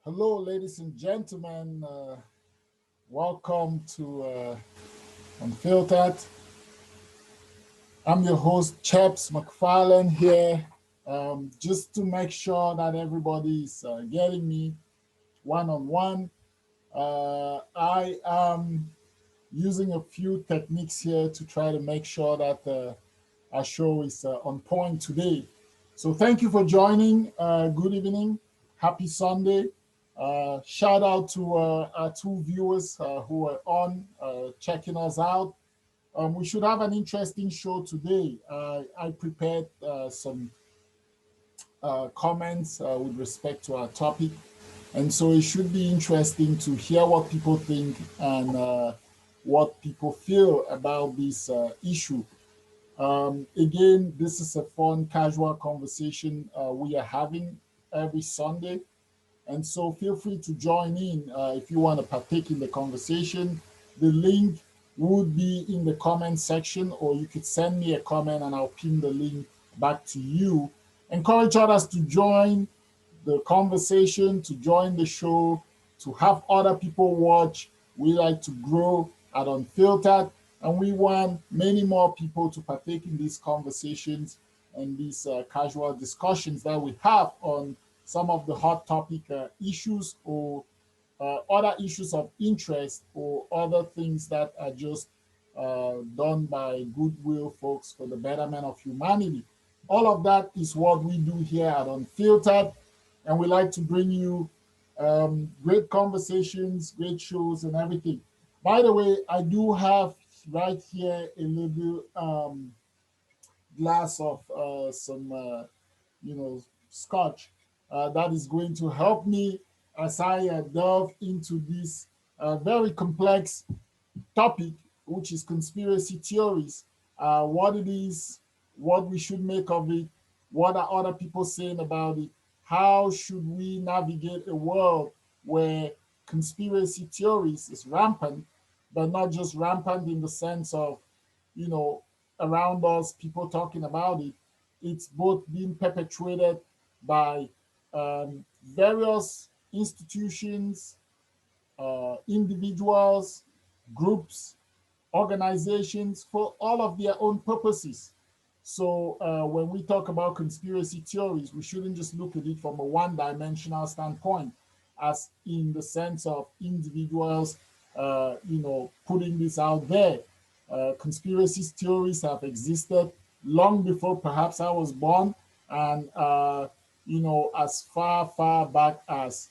Hello, ladies and gentlemen. Welcome to Unfiltered. I'm your host, Chebs McFarlane here. Just to make sure that everybody's getting me one on one. I am using a few techniques here to try to make sure that our show is on point today. So thank you for joining. Good evening. Happy Sunday. Shout out to our two viewers who are on checking us out. We should have an interesting show today. I prepared some comments with respect to our topic. And so it should be interesting to hear what people think and what people feel about this issue. Again, this is a fun, casual conversation we are having every Sunday. And so feel free to join in if you want to partake in the conversation. The link would be in the comment section, or you could send me a comment and I'll pin the link back to you. Encourage others to join the conversation, to join the show, to have other people watch. We like to grow at Unfiltered, and we want many more people to partake in these conversations and these casual discussions that we have on some of the hot topic issues, or other issues of interest, or other things that are just done by goodwill folks for the betterment of humanity. All of that is what we do here at Unfiltered, and we like to bring you great conversations, great shows, and everything. By the way, I do have right here a little glass of some, scotch that is going to help me as I delve into this very complex topic, which is conspiracy theories, what it is, what we should make of it, what are other people saying about it, how should we navigate a world where conspiracy theories is rampant, but not just rampant in the sense of, you know, around us, people talking about it. It's both being perpetuated by various institutions, individuals, groups, organizations for all of their own purposes. So when we talk about conspiracy theories, we shouldn't just look at it from a one-dimensional standpoint, as in the sense of individuals, putting this out there. Conspiracy theories have existed long before perhaps I was born, and as far, far back as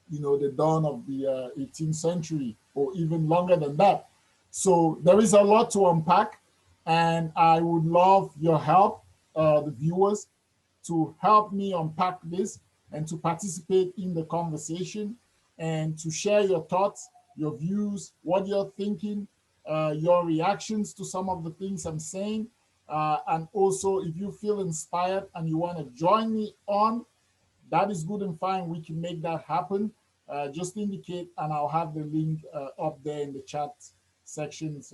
the dawn of the 18th century, or even longer than that. So there is a lot to unpack, and I would love your help, the viewers, to help me unpack this and to participate in the conversation and to share your thoughts, your views, what you're thinking, your reactions to some of the things I'm saying. And also, if you feel inspired and you want to join me on, that is good and fine. We can make that happen. Just indicate, and I'll have the link up there in the chat sections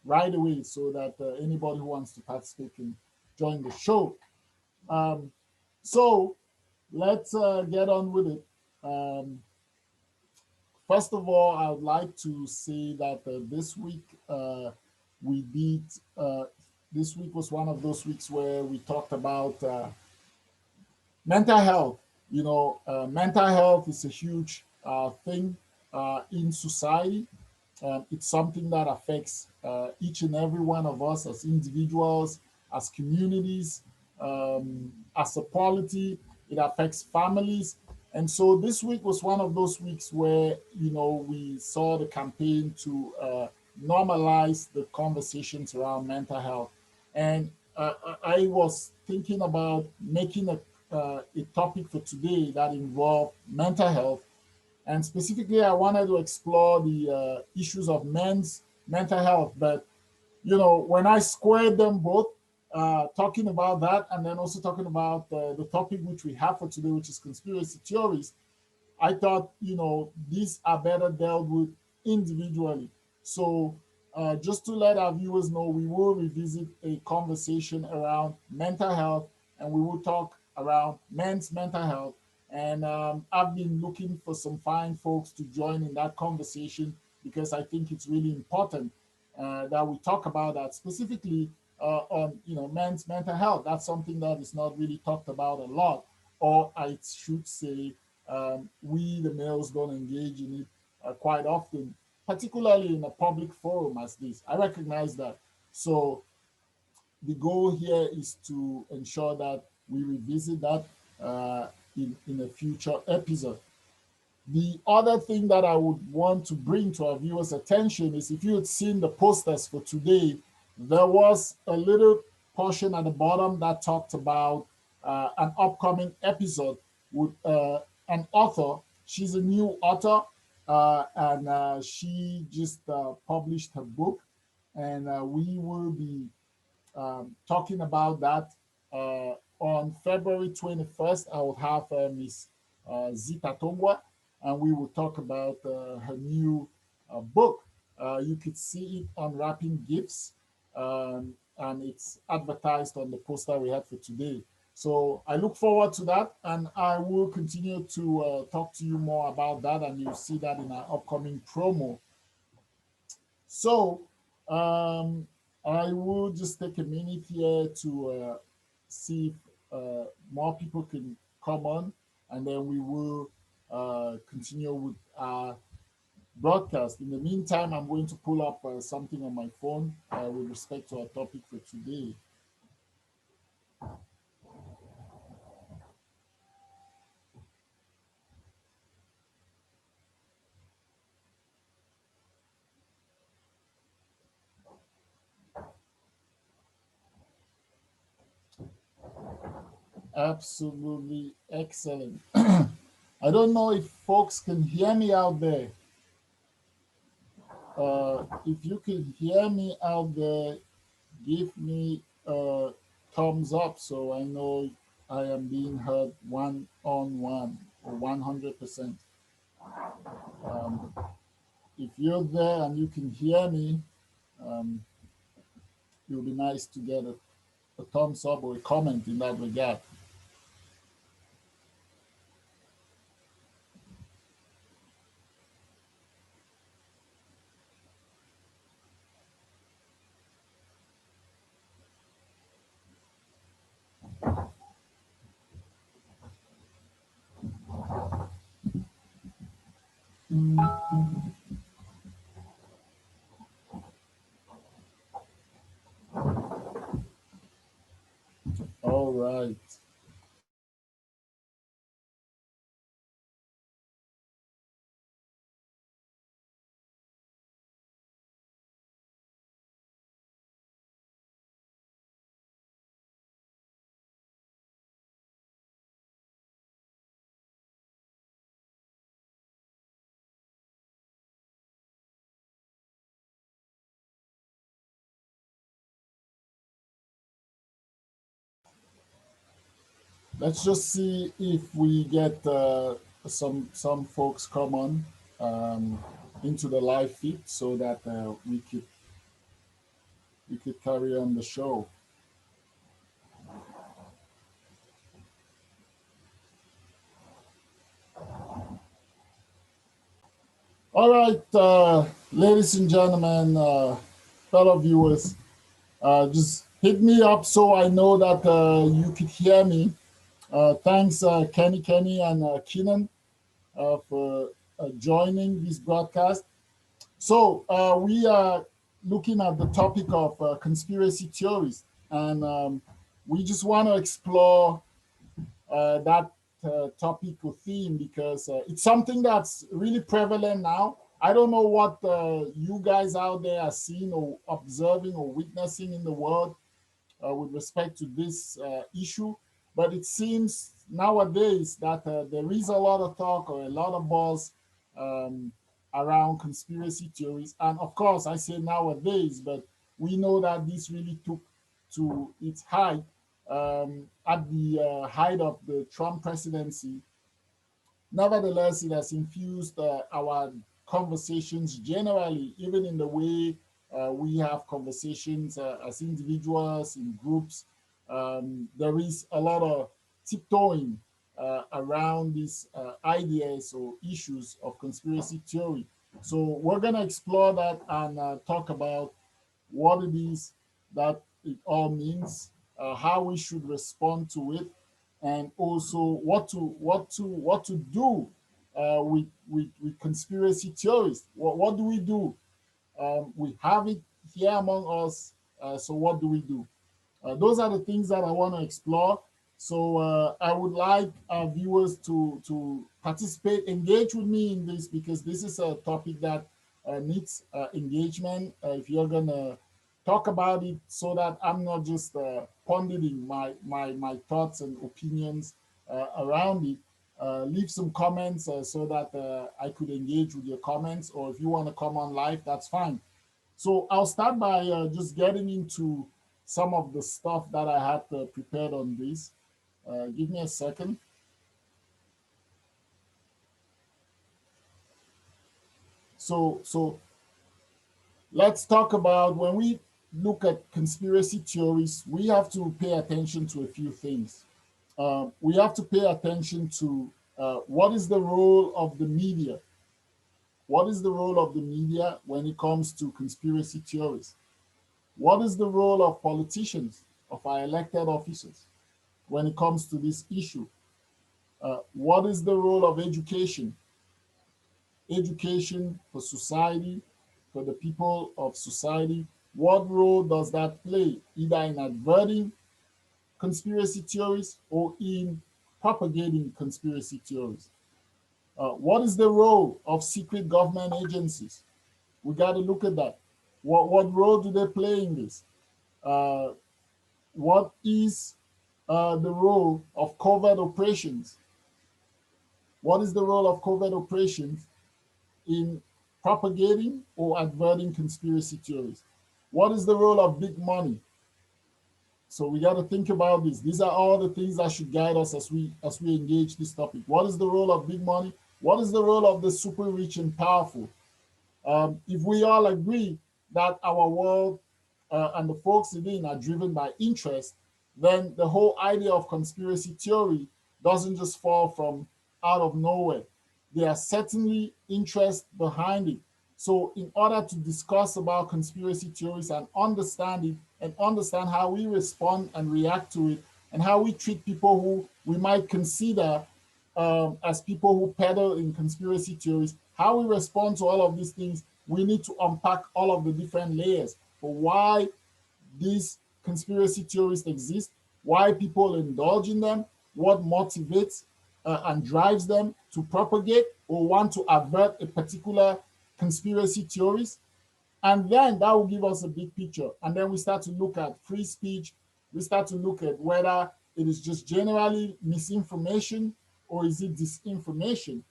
right away, so that anybody who wants to participate can join the show. So let's get on with it. First of all, I would like to say that this week we did. This week was one of those weeks where we talked about mental health. Mental health is a huge thing in society. It's something that affects each and every one of us as individuals, as communities, as a polity. It affects families. And so this week was one of those weeks where, we saw the campaign to normalize the conversations around mental health. And I was thinking about making a topic for today that involved mental health, and specifically, I wanted to explore the issues of men's mental health. But, when I squared them both, talking about that and then also talking about the topic which we have for today, which is conspiracy theories, I thought, these are better dealt with individually. So, just to let our viewers know, we will revisit a conversation around mental health, and we will talk around men's mental health. And I've been looking for some fine folks to join in that conversation, because I think it's really important that we talk about that, specifically on men's mental health. That's something that is not really talked about a lot, or I should say, we the males don't engage in it quite often, particularly in a public forum as this. I recognize that. So the goal here is to ensure that we revisit that in a future episode. The other thing that I would want to bring to our viewers' attention is, if you had seen the posters for today, there was a little portion at the bottom that talked about an upcoming episode with an author. She's a new author. and she just published her book, and we will be talking about that on February 21st. I will have Miss Zita Tongwa, and we will talk about her new book. You could see it on Wrapping Gifts, and it's advertised on the poster we had for today. So I look forward to that, and I will continue to talk to you more about that, and you'll see that in our upcoming promo. So um, I will just take a minute here to see if more people can come on, and then we will continue with our broadcast. In the meantime, I'm going to pull up something on my phone with respect to our topic for today. Absolutely excellent. I don't know if folks can hear me out there. If you can hear me out there, give me a thumbs up so I know I am being heard one on one or 100%. Um, if you're there and you can hear me, um, it would be nice to get a thumbs up or a comment in that regard. All right. Let's just see if we get some folks come on into the live feed so that we could carry on the show. All right, ladies and gentlemen, fellow viewers, just hit me up so I know that you could hear me. Thanks, Kenny, and Keenan for joining this broadcast. So we are looking at the topic of conspiracy theories, and we just want to explore that topic or theme because it's something that's really prevalent now. I don't know what you guys out there are seeing or observing or witnessing in the world with respect to this issue, but it seems nowadays that there is a lot of talk or a lot of buzz um, around conspiracy theories. And of course, I say nowadays, but we know that this really took to its height at the height of the Trump presidency. Nevertheless, it has infused our conversations generally, even in the way we have conversations as individuals, in groups. There is a lot of tiptoeing around these ideas or issues of conspiracy theory. So we're going to explore that and talk about what it is that it all means, how we should respond to it, and also what to do with conspiracy theories. What do we do? We have it here among us. So what do we do? Those are the things that I want to explore. So I would like our viewers to participate, engage with me in this because this is a topic that needs engagement. If you're gonna talk about it, so that I'm not just pondering my thoughts and opinions around it, leave some comments so that I could engage with your comments, or if you want to come on live, that's fine. So I'll start by just getting into some of the stuff that I had prepared on this. Give me a second. So let's talk about, when we look at conspiracy theories, we have to pay attention to a few things. We have to pay attention to what is the role of the media? What is the role of the media when it comes to conspiracy theories? What is the role of politicians, of our elected officers, when it comes to this issue? What is the role of education? Education for society, for the people of society. What role does that play, either in adverting conspiracy theories or in propagating conspiracy theories? What is the role of secret government agencies? We got to look at that. What role do they play in this? Uh, what is the role of covert operations? What is the role of covert operations in propagating or adverting conspiracy theories? What is the role of big money? So we got to think about this. These are all the things that should guide us as we engage this topic. What is the role of big money? What is the role of the super rich and powerful? If we all agree that our world and the folks within are driven by interest, then the whole idea of conspiracy theory doesn't just fall from out of nowhere. There are certainly interests behind it. So in order to discuss about conspiracy theories and understand it, and understand how we respond and react to it, and how we treat people who we might consider as people who peddle in conspiracy theories, how we respond to all of these things, we need to unpack all of the different layers for why these conspiracy theories exist, why people indulge in them, what motivates and drives them to propagate or want to avert a particular conspiracy theories. And then that will give us a big picture. And then we start to look at free speech. We start to look at whether it is just generally misinformation, or is it disinformation?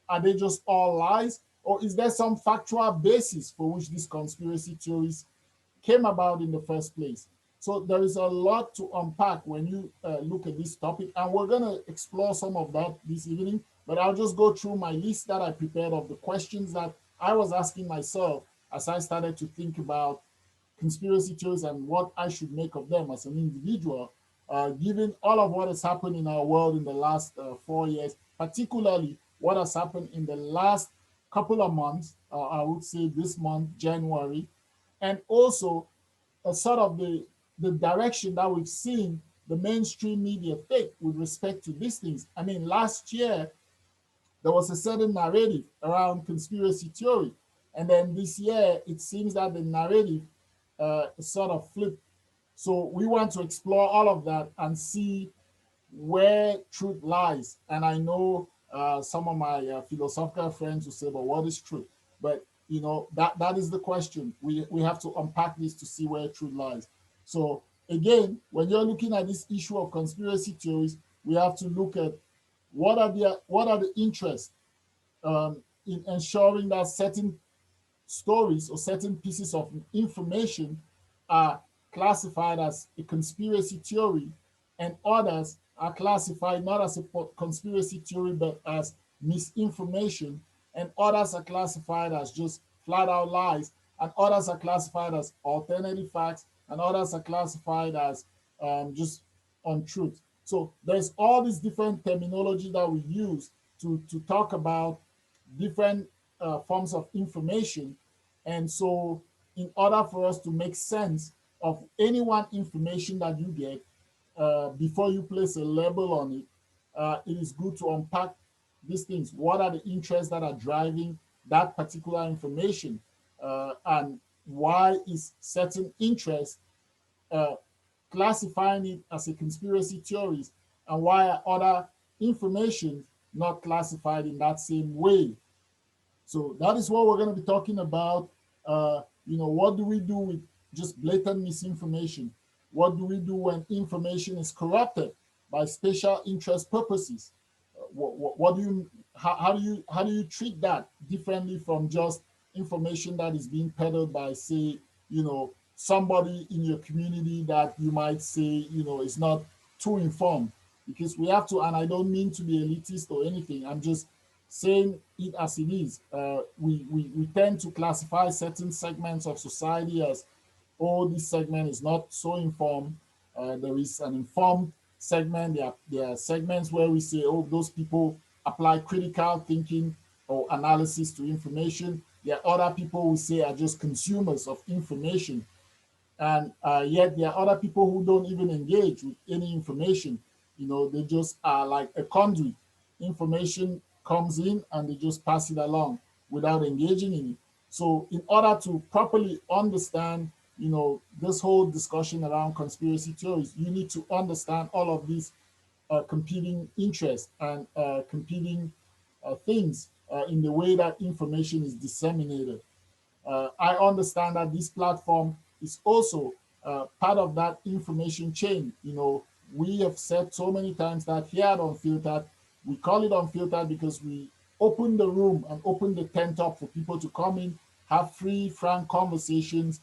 Are they just all lies? Or is there some factual basis for which these conspiracy theories came about in the first place? So there is a lot to unpack when you look at this topic, and we're going to explore some of that this evening. But I'll just go through my list that I prepared of the questions that I was asking myself as I started to think about conspiracy theories and what I should make of them as an individual, given all of what has happened in our world in the last 4 years, particularly what has happened in the last couple of months, I would say this month, January, and also sort of the direction that we've seen the mainstream media take with respect to these things. I mean, last year, there was a certain narrative around conspiracy theory. And then this year, it seems that the narrative sort of flipped. So we want to explore all of that and see where truth lies. And I know some of my philosophical friends will say, but what is truth? But you know, that is the question. We have to unpack this to see where truth lies. So again, when you're looking at this issue of conspiracy theories, we have to look at what are the interests in ensuring that certain stories or certain pieces of information are classified as a conspiracy theory, and others are classified not as a conspiracy theory but as misinformation, and others are classified as just flat out lies, and others are classified as alternative facts, and others are classified as just untruth. So there's all these different terminology that we use to talk about different forms of information. And so in order for us to make sense of any one information that you get, before you place a label on it, it is good to unpack these things. What are the interests that are driving that particular information? And why is certain interest classifying it as a conspiracy theories, and why are other information not classified in that same way? So that is what we're going to be talking about. What do we do with just blatant misinformation? What do we do when information is corrupted by special interest purposes? what do you how do you treat that differently from just information that is being peddled by, say, somebody in your community that you might say, is not too informed? Because we have to, and I don't mean to be elitist or anything, I'm just saying it as it is. We tend to classify certain segments of society as, oh, this segment is not so informed. There is an informed segment. There are segments where we say, oh, those people apply critical thinking or analysis to information. There are other people we say are just consumers of information. And yet there are other people who don't even engage with any information. They just are like a conduit. Information comes in and they just pass it along without engaging in it. So in order to properly understand, this whole discussion around conspiracy theories, you need to understand all of these competing interests and competing things in the way that information is disseminated. I understand that this platform is also part of that information chain. We have said so many times that here at Unfiltered, we call it Unfiltered because we open the room and open the tent up for people to come in, have free, frank conversations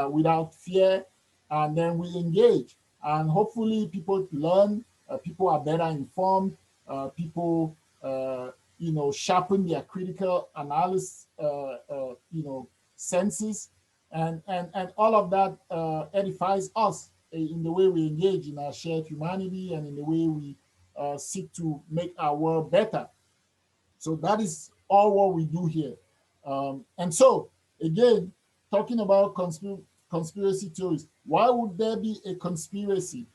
without fear, and then we engage. And hopefully, people learn, people are better informed, people sharpen their critical analysis, senses, and all of that edifies us in the way we engage in our shared humanity and in the way we seek to make our world better. So that is all what we do here. And so, again, talking about conspiracy theories, why would there be a conspiracy?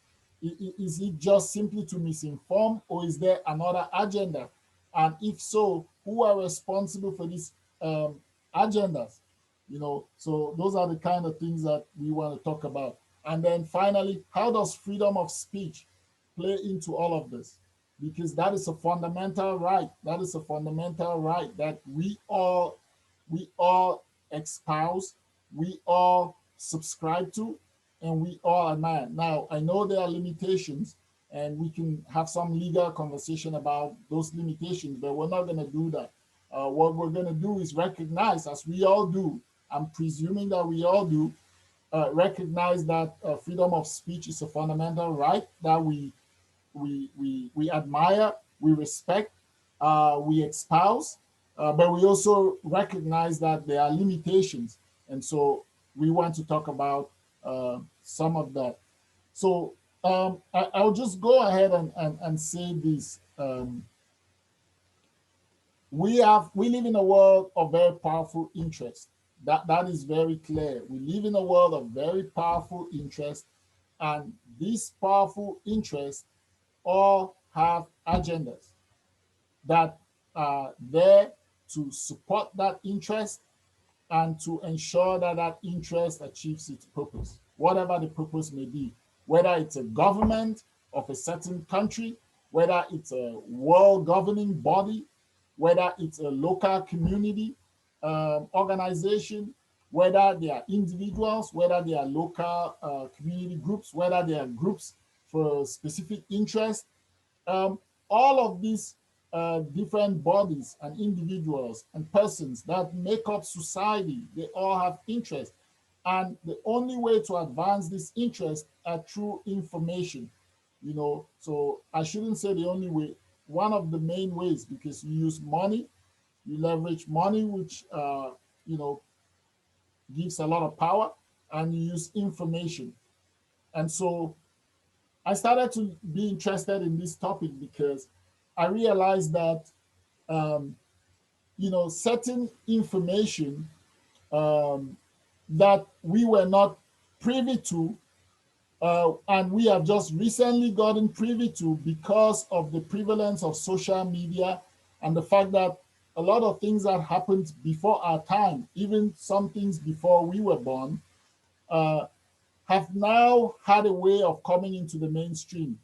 Is it just simply to misinform, or is there another agenda? And if so, who are responsible for these agendas? So those are the kind of things that we want to talk about. And then finally, how does freedom of speech play into all of this? Because that is a fundamental right. That is a fundamental right that we all espouse, we all subscribe to, and we all admire. Now, I know there are limitations, and we can have some legal conversation about those limitations, but we're not going to do that. What we're going to do is recognize, as we all do, I'm presuming that we all do, recognize that freedom of speech is a fundamental right that we admire, we respect, we espouse, but we also recognize that there are limitations. And so we want to talk about some of that. So I'll just go ahead and say this. We live in a world of very powerful interest. That is very clear. We live in a world of very powerful interest, and these powerful interests all have agendas that are there to support that interest and to ensure that that interest achieves its purpose, whatever the purpose may be, whether it's a government of a certain country, whether it's a world governing body, whether it's a local community organization, whether they are individuals, whether they are local community groups, whether they are groups for specific interest. Um, all of these different bodies and individuals and persons that make up society, they all have interests. And the only way to advance this interest are through information. So I shouldn't say the only way, one of the main ways, because you use money, you leverage money, which you know gives a lot of power, and you use information. And so I started to be interested in this topic because I realized that certain information um, that we were not privy to, and we have just recently gotten privy to because of the prevalence of social media and the fact that a lot of things that happened before our time, even some things before we were born, uh, have now had a way of coming into the mainstream.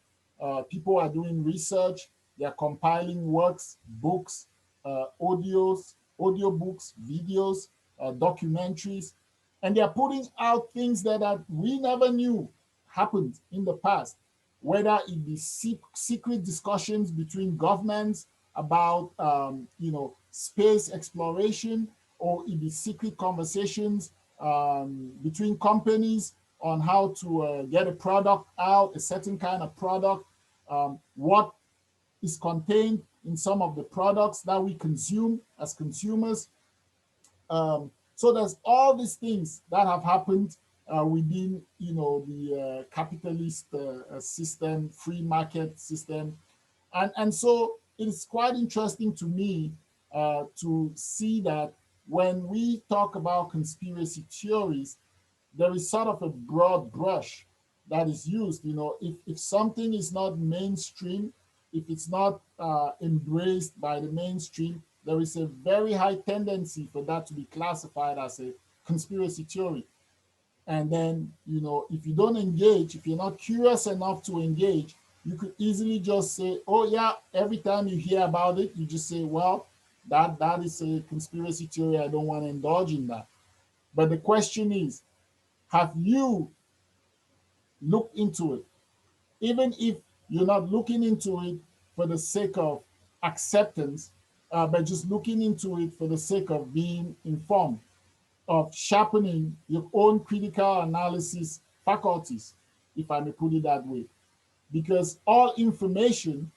People are doing research, they're compiling works, books, audio books, videos, documentaries, and they're putting out things that we never knew happened in the past. whether it be secret discussions between governments about space exploration, or it be secret conversations between companies on how to get a product out, a certain kind of product, what is contained in some of the products that we consume as consumers. So there's all these things that have happened within, the capitalist system, free market system, and so it is quite interesting to me to see that when we talk about conspiracy theories, there is sort of a broad brush that is used. If something is not mainstream, if it's not embraced by the mainstream, there is a very high tendency for that to be classified as a conspiracy theory. And then, if you don't engage, if you're not curious enough to engage, you could easily just say, oh yeah, every time you hear about it, you just say, well, that is a conspiracy theory. I don't want to indulge in that. But the question is, have you looked into it? Even if you're not looking into it for the sake of acceptance, but just looking into it for the sake of being informed, of sharpening your own critical analysis faculties, if I may put it that way. Because all information,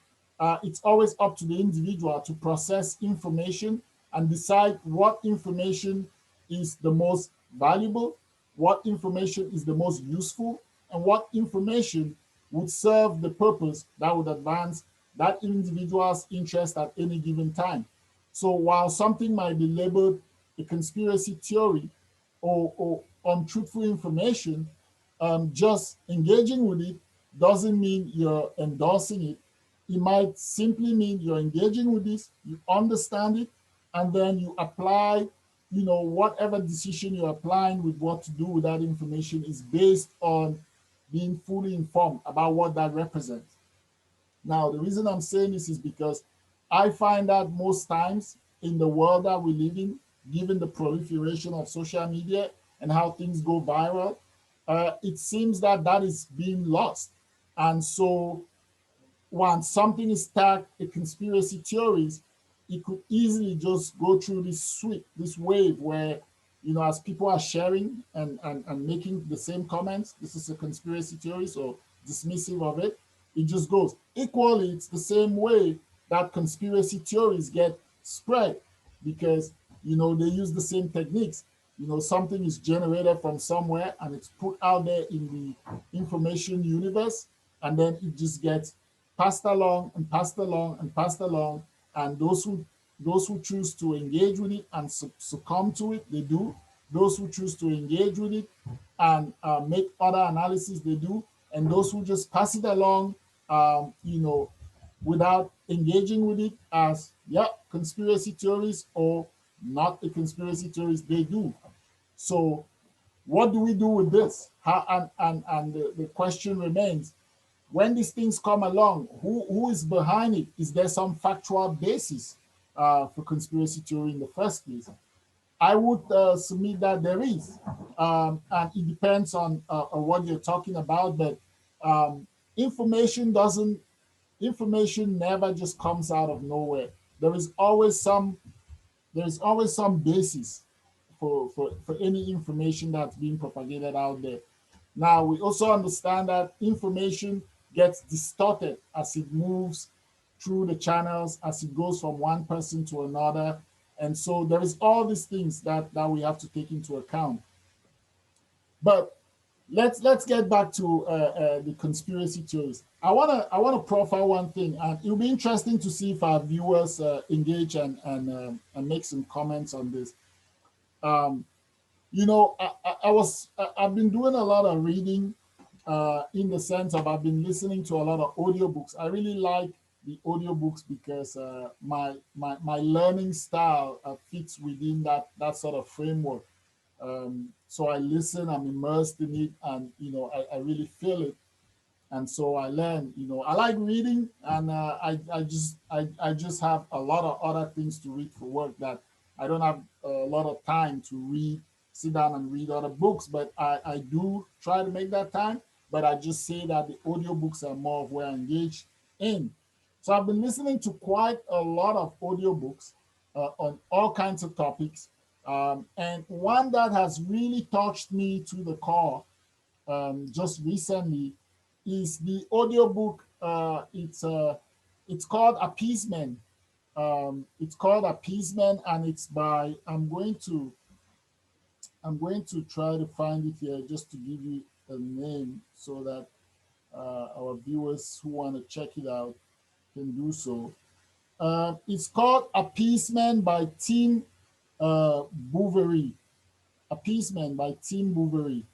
it's always up to the individual to process information and decide what information is the most valuable, what information is the most useful, and what information would serve the purpose that would advance that individual's interest at any given time. So while something might be labeled a conspiracy theory or untruthful information, just engaging with it doesn't mean you're endorsing it. It might simply mean you're engaging with this, you understand it, and then you apply, whatever decision you're applying with what to do with that information is based on being fully informed about what that represents. Now, the reason I'm saying this is because I find that most times in the world that we live in, given the proliferation of social media and how things go viral, it seems that that is being lost. And so once something is tagged a conspiracy theories, it could easily just go through this sweep, this wave where, as people are sharing and making the same comments, this is a conspiracy theory, so dismissive of it, it just goes. Equally, it's the same way that conspiracy theories get spread because, they use the same techniques. Something is generated from somewhere and it's put out there in the information universe, and then it just gets passed along and passed along and passed along. And those who choose to engage with it and succumb to it, they do. Those who choose to engage with it and make other analysis, they do. And those who just pass it along, without engaging with it as, yeah, conspiracy theories or not the conspiracy theories, they do. So what do we do with this? And the question remains, when these things come along, who is behind it? Is there some factual basis for conspiracy theory in the first place? I would submit that there is, and it depends on what you're talking about. But um, information doesn't. Information never just comes out of nowhere. There is always some. There is always some basis for any information that's being propagated out there. Now, we also understand that information gets distorted as it moves through the channels, as it goes from one person to another. And so there is all these things that we have to take into account. But let's get back to the conspiracy theories. I wanna profile one thing, and it'll be interesting to see if our viewers engage and make some comments on this. Um, I've been doing a lot of reading in the sense of I've been listening to a lot of audiobooks. I really like the audiobooks because my learning style fits within that sort of framework. So I listen, I'm immersed in it, and I really feel it, and so I learn. I like reading, and I just have a lot of other things to read for work that I don't have a lot of time to read, sit down and read other books, but I do try to make that time. but I just say that the audiobooks are more of where I engage in. So I've been listening to quite a lot of audiobooks on all kinds of topics. And one that has really touched me to the core just recently is the audiobook. It's called Appeasement. It's called Appeasement, and it's by I'm going to try to find it here just to give you a name so that our viewers who want to check it out can do so. It's called Appeasement by Tim Bouverie. Appeasement by Tim Bouverie.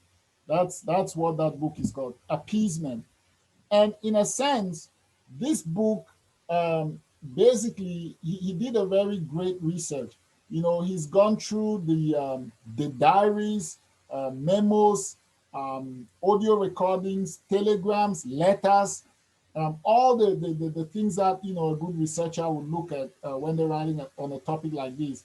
That's what that book is called, Appeasement. And in a sense, this book basically he did a very great research. You know, he's gone through the diaries, memos, audio recordings, telegrams, letters, all the things that a good researcher would look at when they're writing on a topic like this.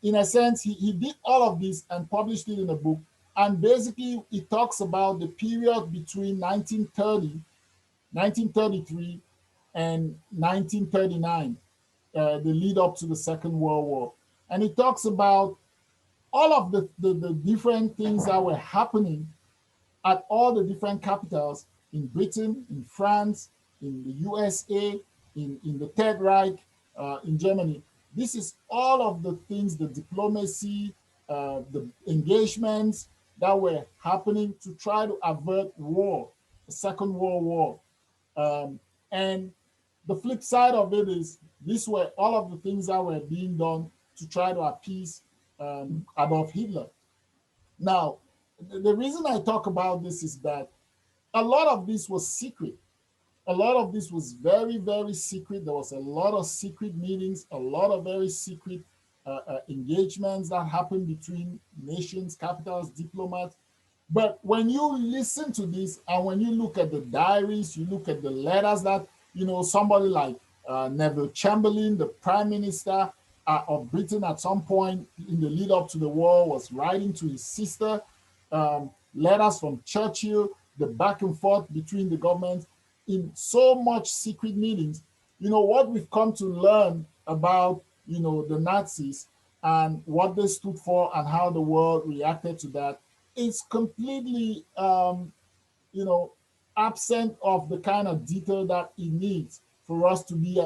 In a sense, he did all of this and published it in a book. And basically, it talks about the period between 1933 and 1939, the lead up to the Second World War. And it talks about all of the different things that were happening at all the different capitals in Britain, in France, in the USA, in the Third Reich, in Germany. This is all of the things, the diplomacy, the engagements that were happening to try to avert war, the Second World War. And the flip side of it is these were all of the things that were being done to try to appease Adolf Hitler. Now, the reason I talk about this is that a lot of this was secret. A lot of this was very, very secret. There was a lot of secret meetings, a lot of very secret engagements that happened between nations, capitals, diplomats. But when you listen to this and when you look at the diaries, you look at the letters that, somebody like Neville Chamberlain, the prime minister of Britain at some point in the lead up to the war, was writing to his sister, letters from Churchill, the back and forth between the governments in so much secret meetings. What we've come to learn about, the Nazis and what they stood for and how the world reacted to that is completely, absent of the kind of detail that it needs for us to be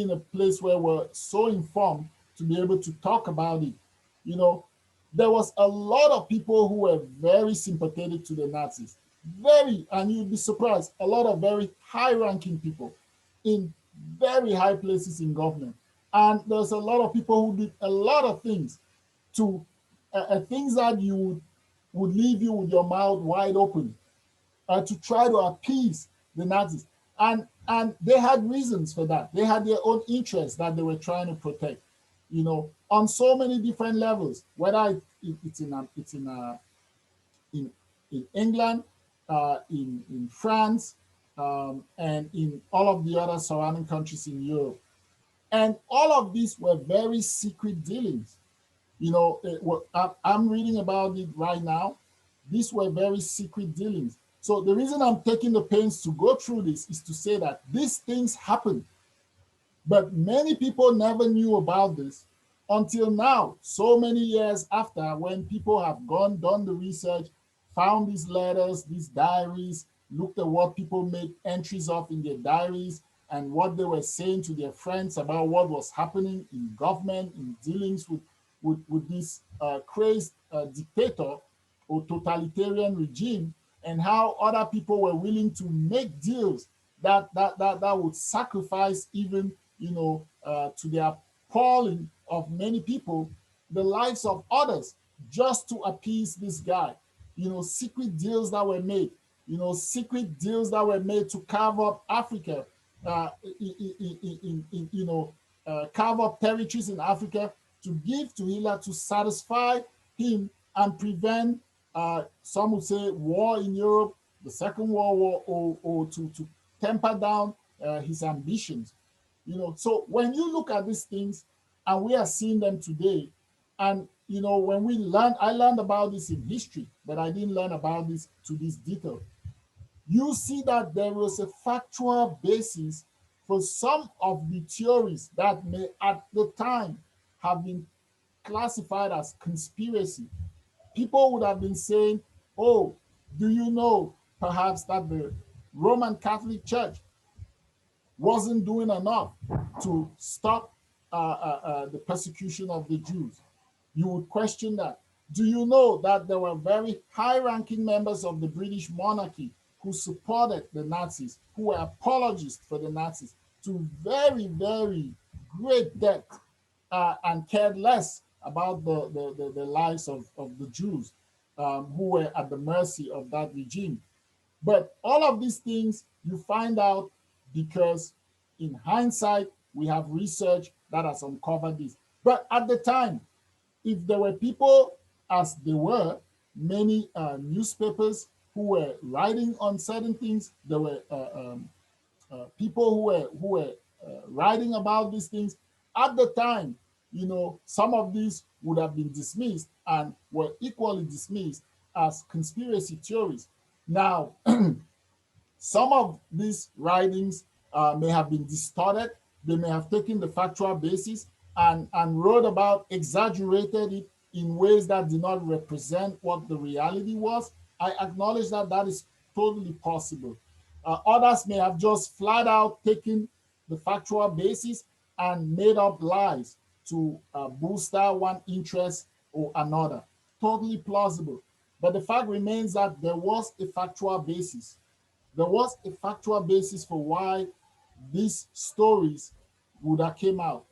in a place where we're so informed to be able to talk about it. You know, there was a lot of people who were very sympathetic to the Nazis. Very, and you'd be surprised, a lot of very high-ranking people in very high places in government. And there's a lot of people who did a lot of things to things that you would leave you with your mouth wide open to try to appease the Nazis. And they had reasons for that. They had their own interests that they were trying to protect, on so many different levels. Whether in in England, in France, and in all of the other surrounding countries in Europe. And all of these were very secret dealings. I'm reading about it right now. These were very secret dealings. So the reason I'm taking the pains to go through this is to say that these things happened, but many people never knew about this until now, so many years after, when people have done the research, found these letters, these diaries, looked at what people made entries of in their diaries and what they were saying to their friends about what was happening in government, in dealings with this crazed dictator or totalitarian regime, and how other people were willing to make deals that would sacrifice even, to their appalling of many people, the lives of others, just to appease this guy. Secret deals that were made, secret deals that were made to carve up Africa, carve up territories in Africa to give to Hitler to satisfy him and prevent, some would say, war in Europe, the Second World War, or to temper down his ambitions. So when you look at these things, and we are seeing them today, and when we learned, I learned about this in history, but I didn't learn about this to this detail. You see that there was a factual basis for some of the theories that may at the time have been classified as conspiracy. People would have been saying, oh, do you know perhaps that the Roman Catholic Church wasn't doing enough to stop the persecution of the Jews? You would question that. Do you know that there were very high ranking members of the British monarchy who supported the Nazis, who were apologists for the Nazis to very, very great depth, and cared less about the lives of the Jews, who were at the mercy of that regime? But all of these things you find out because, in hindsight, we have research that has uncovered this. But at the time, if there were people, as there were many newspapers who were writing on certain things, there were people who were writing about these things at the time. Some of these would have been dismissed and were equally dismissed as conspiracy theories. Now, some of these writings may have been distorted. They may have taken the factual basis and wrote about, exaggerated it in ways that did not represent what the reality was. I acknowledge that that is totally possible. Others may have just flat out taken the factual basis and made up lies to bolster one interest or another. Totally plausible. But the fact remains that there was a factual basis. There was a factual basis for why these stories would have came out.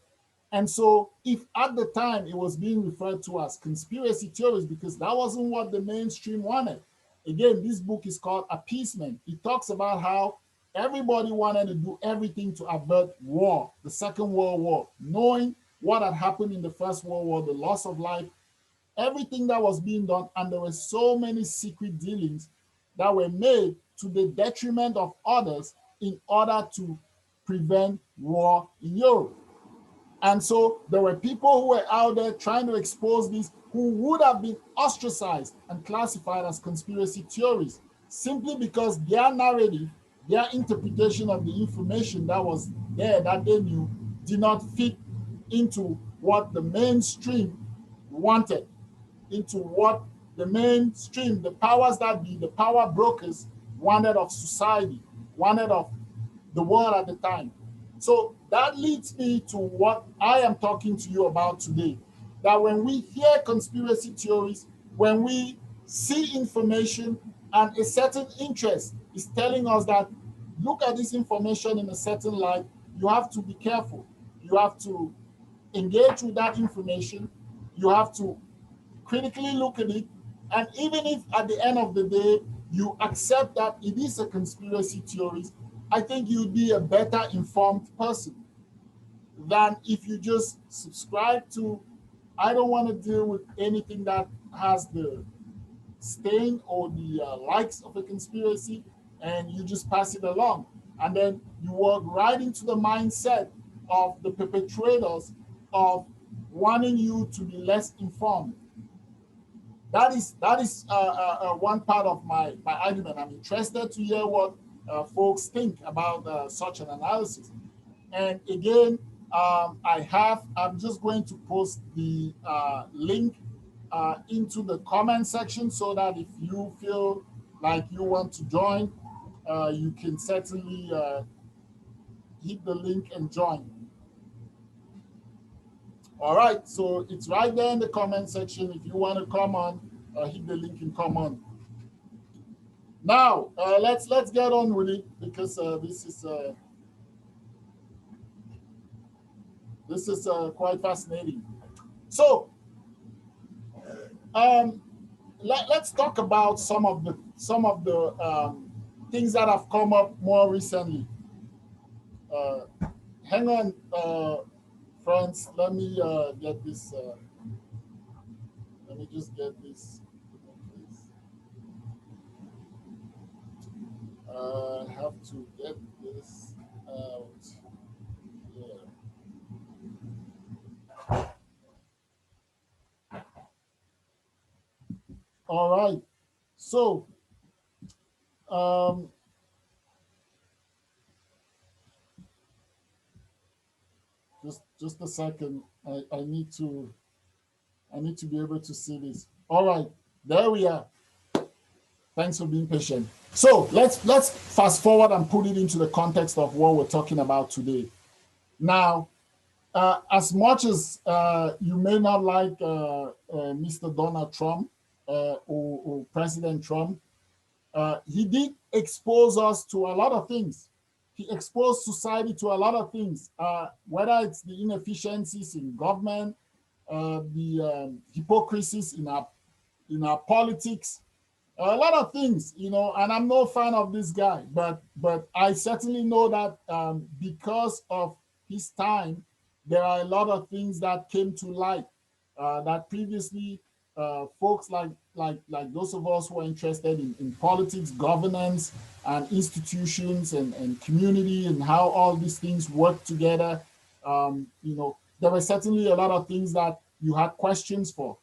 And so if at the time it was being referred to as conspiracy theories because that wasn't what the mainstream wanted. Again, this book is called Appeasement. It talks about how everybody wanted to do everything to avert war, the Second World War, knowing what had happened in the First World War, the loss of life, everything that was being done, and there were so many secret dealings that were made to the detriment of others in order to prevent war in Europe. And so there were people who were out there trying to expose this who would have been ostracized and classified as conspiracy theories simply because their narrative, their interpretation of the information that was there that they knew did not fit into what the mainstream wanted, into what the mainstream, the powers that be, the power brokers wanted of society, wanted of the world at the time. So that leads me to what I am talking to you about today. That when we hear conspiracy theories, when we see information and a certain interest is telling us that look at this information in a certain light, you have to be careful. You have to engage with that information. You have to critically look at it. And even if at the end of the day, you accept that it is a conspiracy theory, I think you'd be a better informed person than if you just subscribe to, I don't want to deal with anything that has the stain or the likes of a conspiracy, and you just pass it along. And then you walk right into the mindset of the perpetrators of wanting you to be less informed. That is one part of my argument. I'm interested to hear what folks think about such an analysis. And again, I'm just going to post the link into the comment section so that if you feel like you want to join, you can certainly hit the link and join. All right, so it's right there in the comment section. If you want to come on, hit the link and come on. Now, let's get on with it because this is quite fascinating. So, let's talk about some of the things that have come up more recently. Uh, Hang on, friends. Let me get this. Let me just get this. I have to get this out. Yeah. All right. So, um, just a second. I need to be able to see this. All right, there we are. Thanks for being patient. So let's fast forward and put it into the context of what we're talking about today. Now, as much as you may not like Mr. Donald Trump or President Trump, he did expose us to a lot of things. He exposed society to a lot of things, whether it's the inefficiencies in government, the hypocrisies in our politics, a lot of things, you know. And I'm no fan of this guy, but I certainly know that because of his time, there are a lot of things that came to light that previously folks like those of us who are interested in politics, governance, and institutions and community and how all these things work together. You know, there were certainly a lot of things that you had questions for,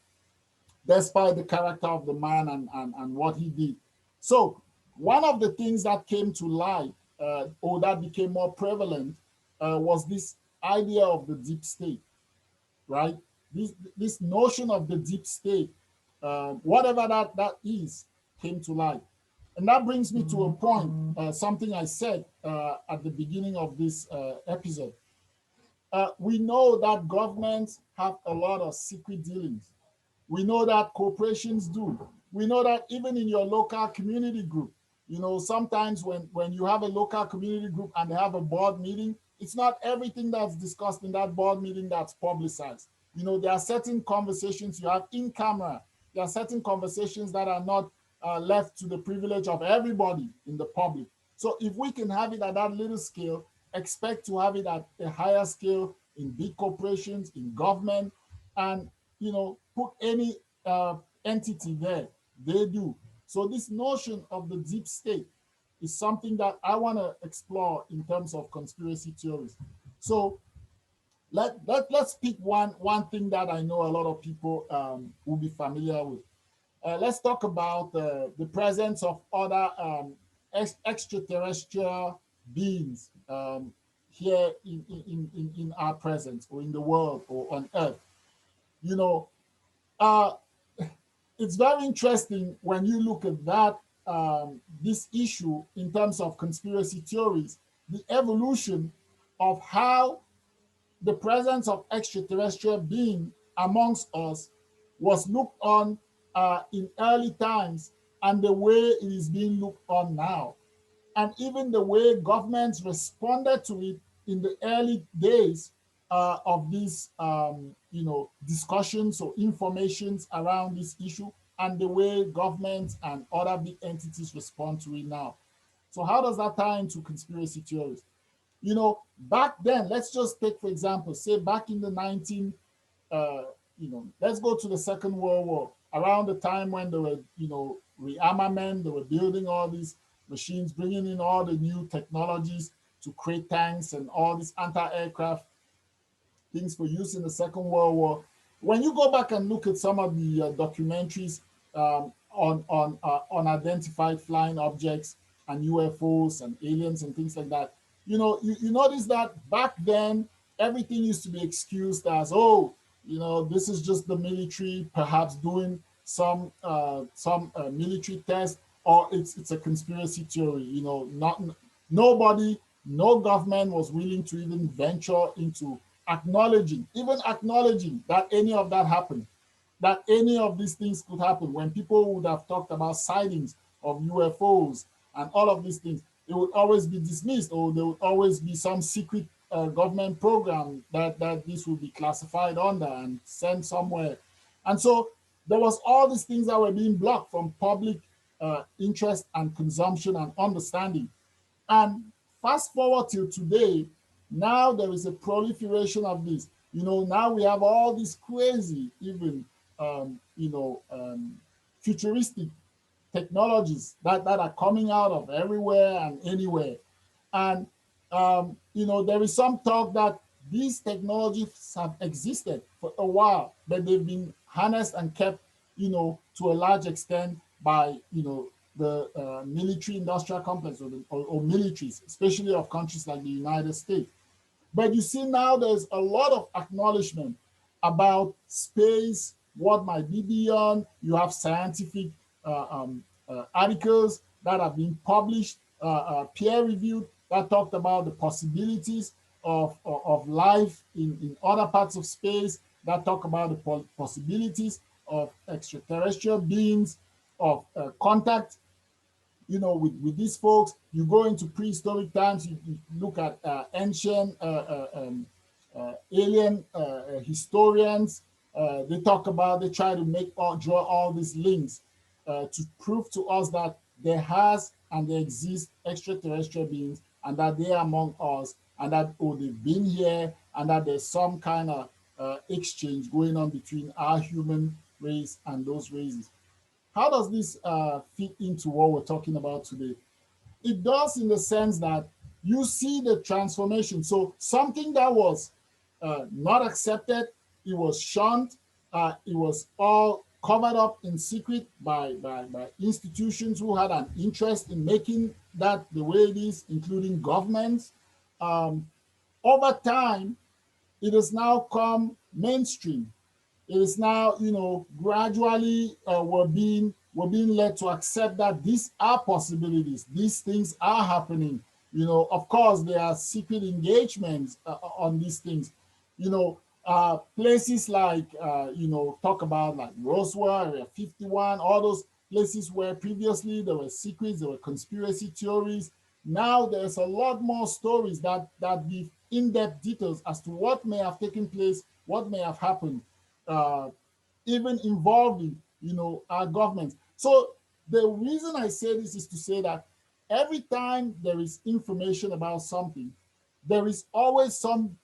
despite the character of the man and what he did. So one of the things that came to light or that became more prevalent was this idea of the deep state, right? This notion of the deep state, whatever that is, came to light. And that brings me to a point, something I said at the beginning of this episode. We know that governments have a lot of secret dealings. We know that corporations do. We know that even in your local community group, you know, sometimes when you have a local community group and they have a board meeting, it's not everything that's discussed in that board meeting that's publicized. You know, there are certain conversations you have in camera. There are certain conversations that are not left to the privilege of everybody in the public. So if we can have it at that little scale, expect to have it at a higher scale in big corporations, in government, and you know, put any entity there, they do. So this notion of the deep state is something that I want to explore in terms of conspiracy theories. So let's pick one thing that I know a lot of people will be familiar with. Let's talk about the presence of other extraterrestrial beings here in our presence or in the world or on Earth. You know, uh, it's very interesting when you look at that this issue in terms of conspiracy theories, the evolution of how the presence of extraterrestrial being amongst us was looked on in early times and the way it is being looked on now, and even the way governments responded to it in the early days of these, you know, discussions or informations around this issue, and the way governments and other big entities respond to it now. So how does that tie into conspiracy theories? You know, back then, let's just take, for example, say back in the 19, uh, you know, let's go to the Second World War, around the time when they were, you know, rearmament, they were building all these machines, bringing in all the new technologies to create tanks and all these anti-aircraft things for use in the Second World War. When you go back and look at some of the documentaries on unidentified flying objects and UFOs and aliens and things like that, you know, you notice that back then everything used to be excused as, oh, you know, this is just the military perhaps doing some military test, or it's a conspiracy theory. You know, not nobody, no government was willing to even venture into even acknowledging that any of that happened, that any of these things could happen. When people would have talked about sightings of UFOs and all of these things, it would always be dismissed, or there would always be some secret government program that this would be classified under and sent somewhere. And so there was all these things that were being blocked from public interest and consumption and understanding. And fast forward till today, now there is a proliferation of this. You know, now we have all these crazy, even, futuristic technologies that are coming out of everywhere and anywhere. And, you know, there is some talk that these technologies have existed for a while, but they've been harnessed and kept, to a large extent by, the military industrial complex or militaries, especially of countries like the United States. But you see now there's a lot of acknowledgement about space, what might be beyond. You have scientific articles that have been published, peer-reviewed, that talked about the possibilities of life in other parts of space, that talk about the possibilities of extraterrestrial beings, of contact, with these folks. You go into prehistoric times, you look at ancient alien historians. They try to draw all these links to prove to us that there has and there exist extraterrestrial beings, and that they are among us, and that, oh, they've been here, and that there's some kind of exchange going on between our human race and those races. How does this fit into what we're talking about today? It does, in the sense that you see the transformation. So something that was not accepted, it was shunned, it was all covered up in secret by institutions who had an interest in making that the way it is, including governments. Um, Over time, it has now come mainstream. It is now, gradually we're being led to accept that these are possibilities. These things are happening. Of course, there are secret engagements on these things. Places like, talk about like Roswell, Area 51, all those places where previously there were secrets, there were conspiracy theories. Now there's a lot more stories that give in-depth details as to what may have taken place, what may have happened, uh, even involving, our government. So the reason I say this is to say that every time there is information about something, there is always some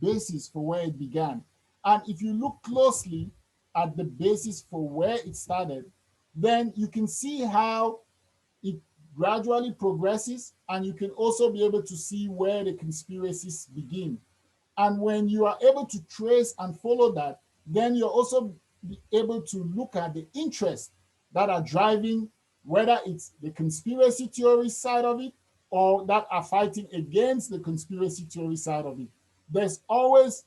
basis for where it began. And if you look closely at the basis for where it started, then you can see how it gradually progresses, and you can also be able to see where the conspiracies begin. And when you are able to trace and follow that, then you're also be able to look at the interests that are driving, whether it's the conspiracy theory side of it or that are fighting against the conspiracy theory side of it. There's always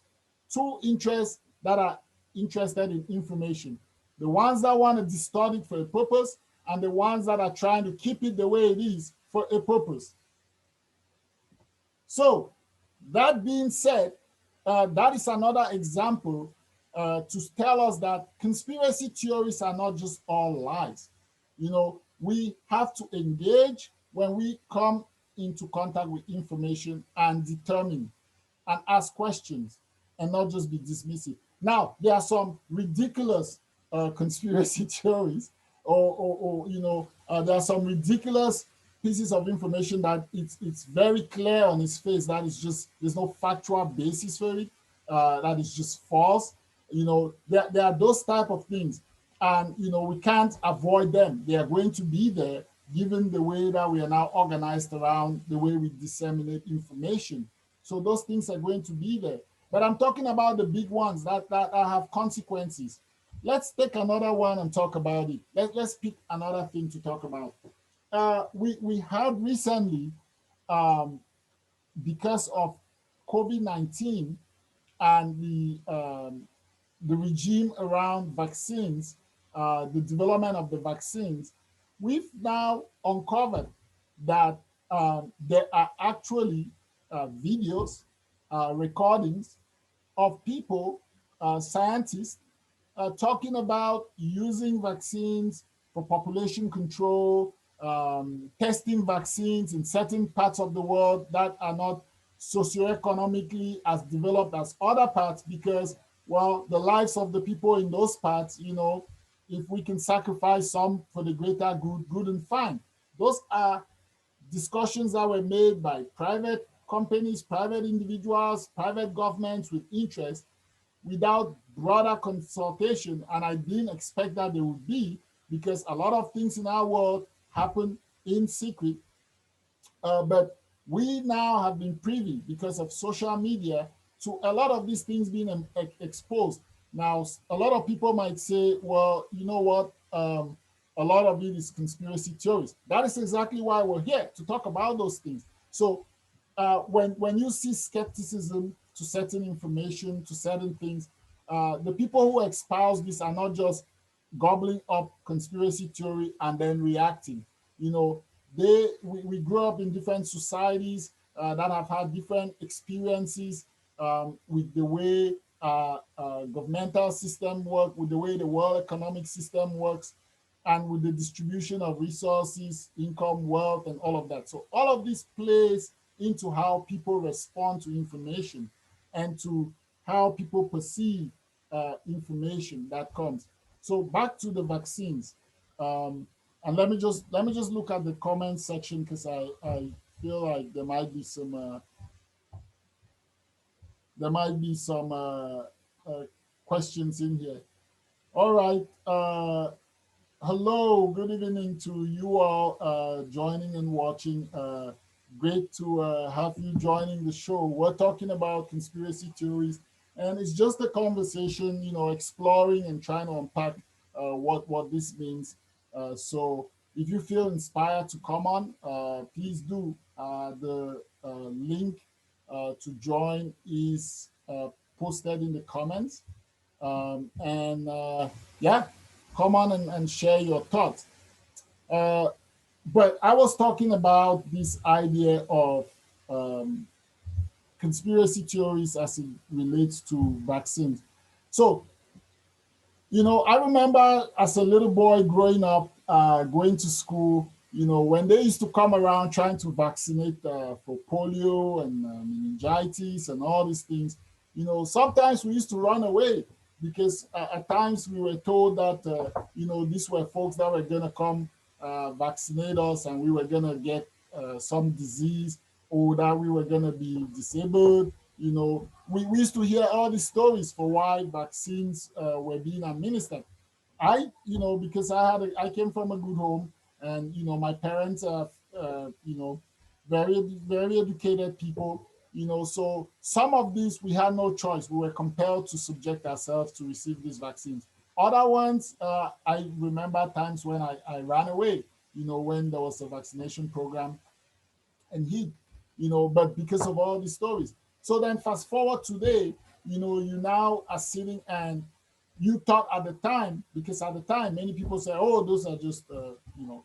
two interests that are interested in information: the ones that want to distort it for a purpose, and the ones that are trying to keep it the way it is for a purpose. So, that being said, that is another example to tell us that conspiracy theories are not just all lies. We have to engage when we come into contact with information and determine and ask questions and not just be dismissive. Now, there are some ridiculous conspiracy theories, or there are some ridiculous pieces of information that it's very clear on its face that is just, there's no factual basis for it, that is just false. There are those type of things, and we can't avoid them. They are going to be there, given the way that we are now organized around the way we disseminate information. So those things are going to be there. But I'm talking about the big ones that have consequences. Let's take another one and talk about it. Let's pick another thing to talk about. We had recently, um, because of COVID-19 and the regime around vaccines, the development of the vaccines, we've now uncovered that there are actually videos, recordings of people, scientists, talking about using vaccines for population control, testing vaccines in certain parts of the world that are not socioeconomically as developed as other parts, because, well, the lives of the people in those parts, if we can sacrifice some for the greater good, good and fine. Those are discussions that were made by private companies, private individuals, private governments with interest, without broader consultation. And I didn't expect that there would be, because a lot of things in our world happen in secret. But we now have been privy, because of social media, to a lot of these things being exposed. Now, a lot of people might say, well, you know what? A lot of it is conspiracy theories. That is exactly why we're here, to talk about those things. So when you see skepticism to certain information, to certain things, the people who espouse this are not just gobbling up conspiracy theory and then reacting. You know, we grew up in different societies that have had different experiences with the way governmental system work, with the way the world economic system works, and with the distribution of resources, income, wealth, and all of that. So all of this plays into how people respond to information and to how people perceive information that comes. So back to the vaccines, and let me just look at the comment section because I feel like there might be some questions in here. All right. Hello, good evening to you all joining and watching. Great to have you joining the show. We're talking about conspiracy theories, and it's just a conversation, exploring and trying to unpack what this means. So, if you feel inspired to come on, please do. The link to join is posted in the comments. And yeah, come on and share your thoughts. Uh, but I was talking about this idea of um, conspiracy theories as it relates to vaccines. So, I remember as a little boy growing up, going to school, when they used to come around trying to vaccinate for polio and meningitis and all these things, sometimes we used to run away because at times we were told that, these were folks that were going to come vaccinate us and we were going to get some disease or that we were going to be disabled. We used to hear all these stories for why vaccines were being administered. Because I came from a good home, and my parents are, very very educated people. So some of these we had no choice. We were compelled to subject ourselves to receive these vaccines. Other ones, I remember times when I ran away. When there was a vaccination program and but because of all these stories. So then fast forward today, you now are sitting and you thought at the time, because at the time many people say, oh, those are just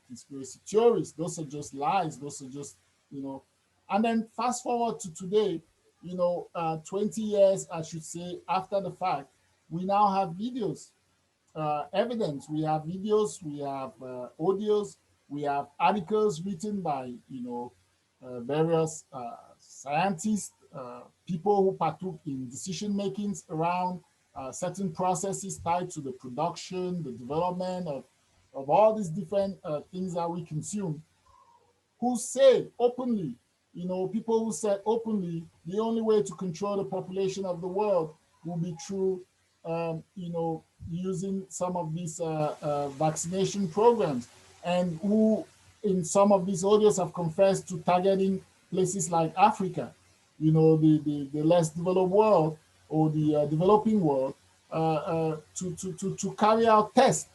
conspiracy theories, those are just lies, those are just, and then fast forward to today, 20 years, I should say, after the fact, we now have videos, evidence. We have videos, we have audios, we have articles written by various scientists, people who partook in decision makings around certain processes tied to the production, the development of all these different things that we consume, who say openly, people who said openly, the only way to control the population of the world will be through, using some of these vaccination programs, and who, in some of these audios, have confessed to targeting places like Africa, the less developed world or the developing world, to carry out tests,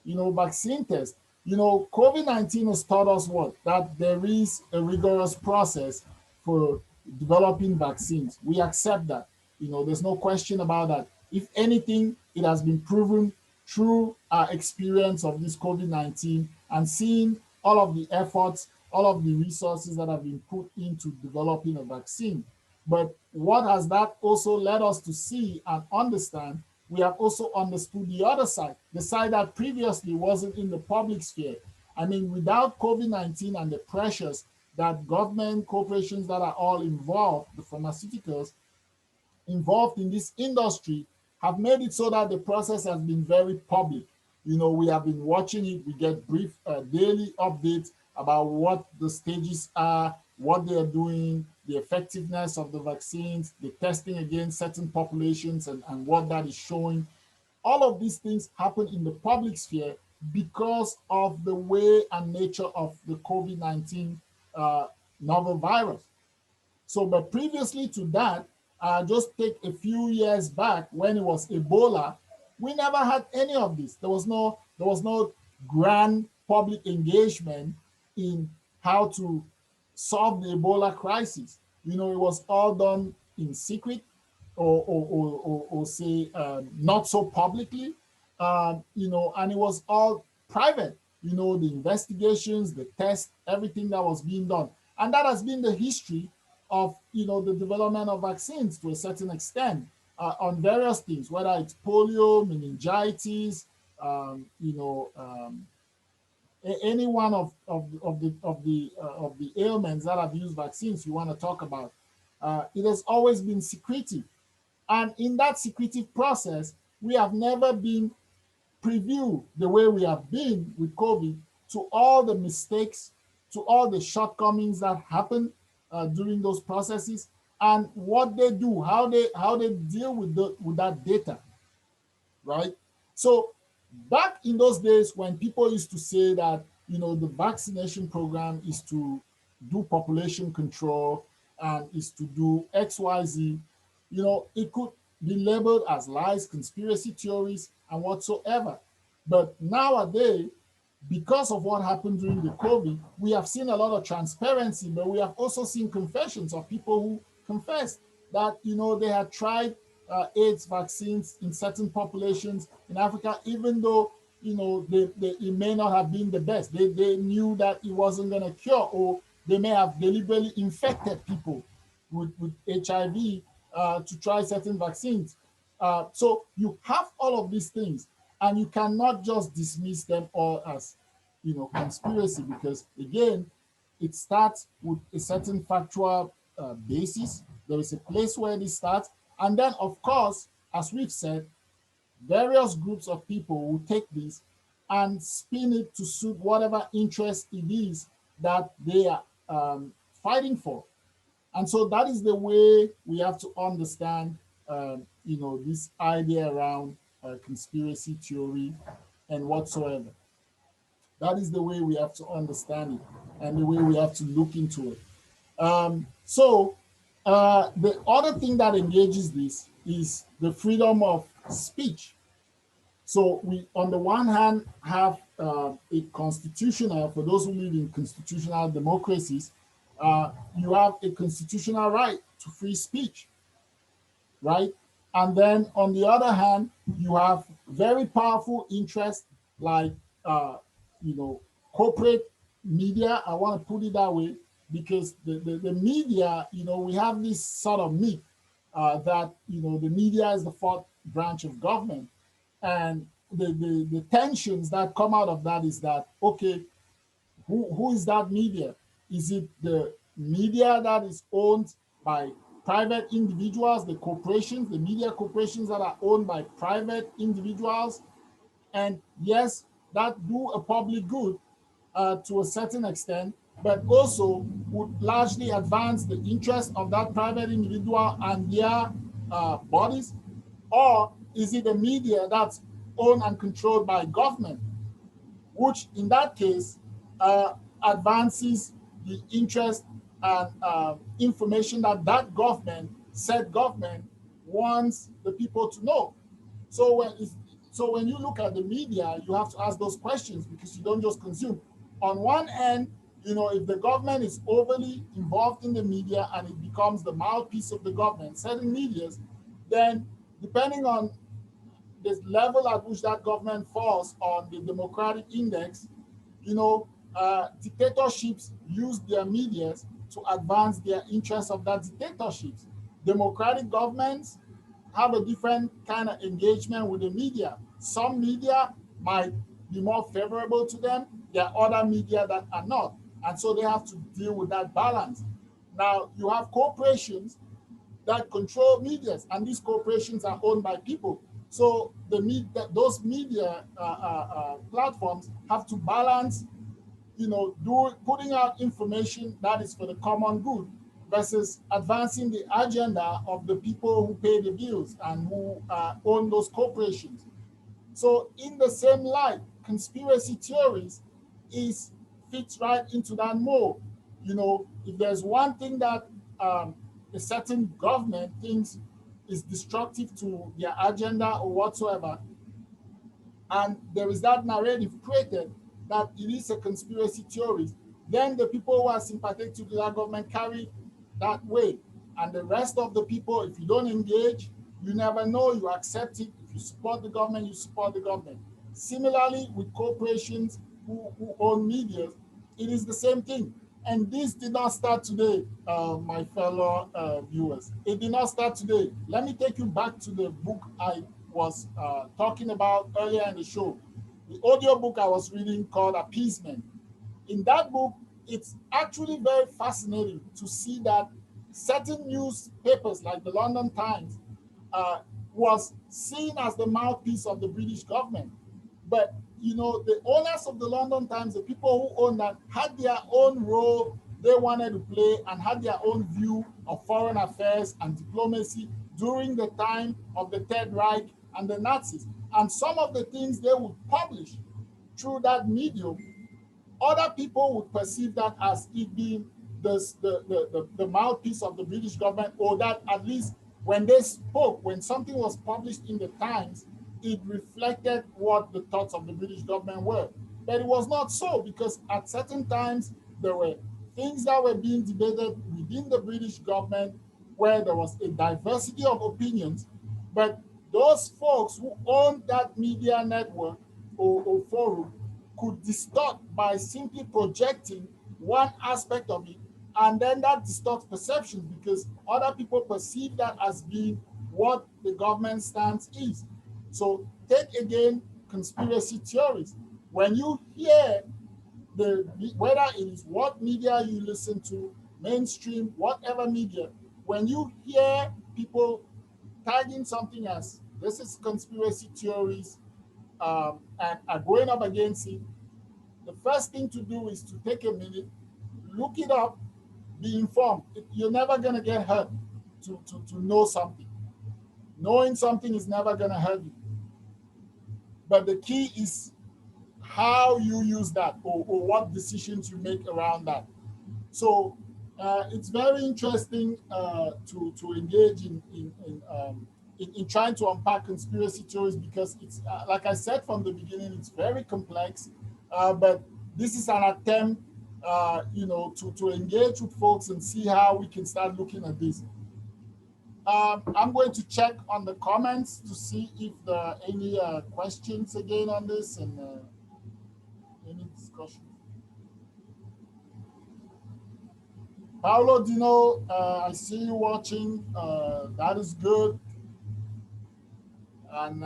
vaccine test. COVID-19 has taught us what? That there is a rigorous process for developing vaccines. We accept that. There's no question about that. If anything, it has been proven through our experience of this COVID-19 and seeing all of the efforts, all of the resources that have been put into developing a vaccine. But what has that also led us to see and understand? We have also understood the other side, the side that previously wasn't in the public sphere. I mean, without COVID-19 and the pressures that government, corporations that are all involved, the pharmaceuticals involved in this industry, have made it so that the process has been very public. We have been watching it. We get brief daily updates about what the stages are, what they are doing, the effectiveness of the vaccines, the testing against certain populations, and what that is showing. All of these things happen in the public sphere because of the way and nature of the COVID-19 novel virus. So, but previously to that, Just take a few years back when it was Ebola, we never had any of this. There was no grand public engagement in how to solve the Ebola crisis. It was all done in secret, or say not so publicly, and it was all private. The investigations, the tests, everything that was being done, and that has been the history of the development of vaccines to a certain extent, on various things, whether it's polio, meningitis, any one of the ailments that have used vaccines you want to talk about. It has always been secretive, and in that secretive process, we have never been preview the way we have been with COVID to all the mistakes, to all the shortcomings that happen during those processes, and what they do, how they deal with that data, right? So back in those days when people used to say that the vaccination program is to do population control and is to do XYZ, it could be labeled as lies, conspiracy theories, and whatsoever. But nowadays, because of what happened during the COVID, we have seen a lot of transparency, but we have also seen confessions of people who confessed that they had tried AIDS vaccines in certain populations in Africa, even though it may not have been the best. They knew that it wasn't going to cure, or they may have deliberately infected people with HIV to try certain vaccines. So you have all of these things, and you cannot just dismiss them all as conspiracy, because again, it starts with a certain factual basis. There is a place where it starts, and then of course, as we've said, various groups of people will take this and spin it to suit whatever interest it is that they are fighting for. And so that is the way we have to understand, this idea around conspiracy theory and whatsoever. That is the way we have to understand it, and the way we have to look into it. The other thing that engages this is the freedom of speech. So we, on the one hand, have a constitutional, for those who live in constitutional democracies, you have a constitutional right to free speech, right? And then on the other hand, you have very powerful interests like, corporate media. I want to put it that way, because the media, we have this sort of myth that, the media is the fourth branch of government. And the tensions that come out of that is that, okay, who is that media? Is it the media that is owned by private individuals, the corporations, the media corporations that are owned by private individuals? And yes, that do a public good to a certain extent, but also would largely advance the interest of that private individual and their bodies? Or is it a media that's owned and controlled by government, which in that case advances the interest and information that said government wants the people to know? So when you look at the media, you have to ask those questions, because you don't just consume. On one end, if the government is overly involved in the media and it becomes the mouthpiece of the government, certain medias, then depending on the level at which that government falls on the democratic index, dictatorships use their medias to advance their interests of that dictatorships. Democratic governments have a different kind of engagement with the media. Some media might be more favorable to them. There are other media that are not. And so they have to deal with that balance. Now, you have corporations that control medias, and these corporations are owned by people. So those media platforms have to balance, putting out information that is for the common good versus advancing the agenda of the people who pay the bills and who own those corporations. So in the same light, conspiracy theories fits right into that mold. If there's one thing that a certain government thinks is destructive to their agenda or whatsoever, and there is that narrative created that it is a conspiracy theory, then the people who are sympathetic to that government carry that way. And the rest of the people, if you don't engage, you never know, you accept it. If you support the government, you support the government. Similarly, with corporations who own media, it is the same thing. And this did not start today, my fellow viewers. It did not start today. Let me take you back to the book I was talking about earlier in the show. The audio book I was reading called Appeasement. In that book, it's actually very fascinating to see that certain newspapers like the London Times was seen as the mouthpiece of the British government. But you know, the owners of the London Times, the people who own that, had their own role they wanted to play and had their own view of foreign affairs and diplomacy during the time of the Third Reich and the Nazis. And some of the things they would publish through that medium, other people would perceive that as it being the mouthpiece of the British government, or that at least when they spoke, when something was published in the Times, it reflected what the thoughts of the British government were. But it was not so, because at certain times there were things that were being debated within the British government where there was a diversity of opinions, but those folks who owned that media network or forum could distort by simply projecting one aspect of it, and then that distorts perceptions because other people perceive that as being what the government stance is. So take again conspiracy theories. When you hear whether it is what media you listen to, mainstream, whatever media, when you hear people tagging something as this is conspiracy theories, and are going up against it, the first thing to do is to take a minute, look it up, be informed. You're never going to get hurt to know something. Knowing something is never going to hurt you. But the key is how you use that, or what decisions you make around that. So it's very interesting to engage in trying to unpack conspiracy theories, because it's like I said from the beginning, it's very complex. But this is an attempt, to engage with folks and see how we can start looking at this. I'm going to check on the comments to see if there are any questions again on this and any discussion. Paolo Dino, I see you watching. That is good. And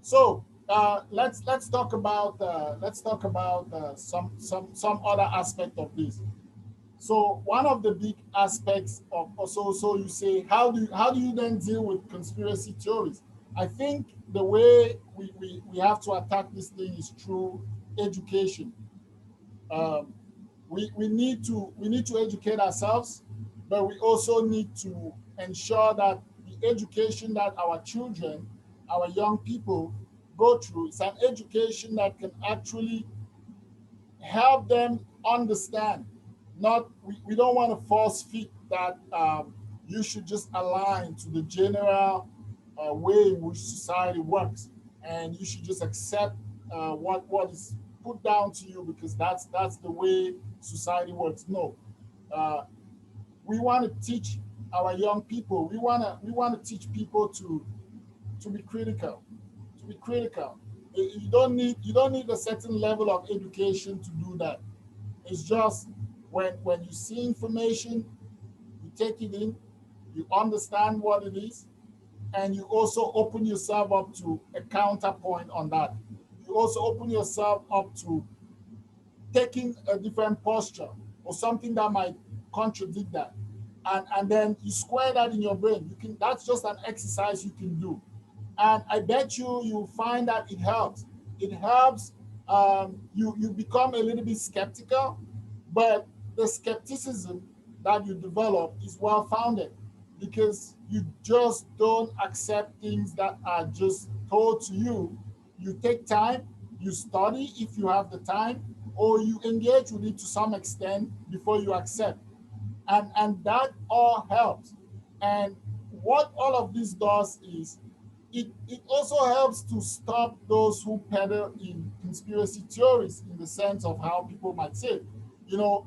so let's talk about some other aspect of this. So one of the big aspects of so you say, how do you then deal with conspiracy theories? I think the way we have to attack this thing is through education. We need to educate ourselves, but we also need to ensure that the education that our children, our young people go through is an education that can actually help them understand. Not we don't want to force feed that you should just align to the general way in which society works, and you should just accept what is put down to you because that's the way society works. No, we want to teach our young people. We want to teach people to be critical, to be critical. You don't need a certain level of education to do that. It's just when you see information, you take it in, you understand what it is, and you also open yourself up to a counterpoint on that. You also open yourself up to taking a different posture or something that might contradict that. And then you square that in your brain. That's just an exercise you can do. And I bet you'll find that it helps. It helps you become a little bit skeptical, but the skepticism that you develop is well founded because you just don't accept things that are just told to you, you take time, you study if you have the time, or you engage with it to some extent before you accept. And that all helps. And what all of this does is it also helps to stop those who peddle in conspiracy theories, in the sense of how people might say, you know,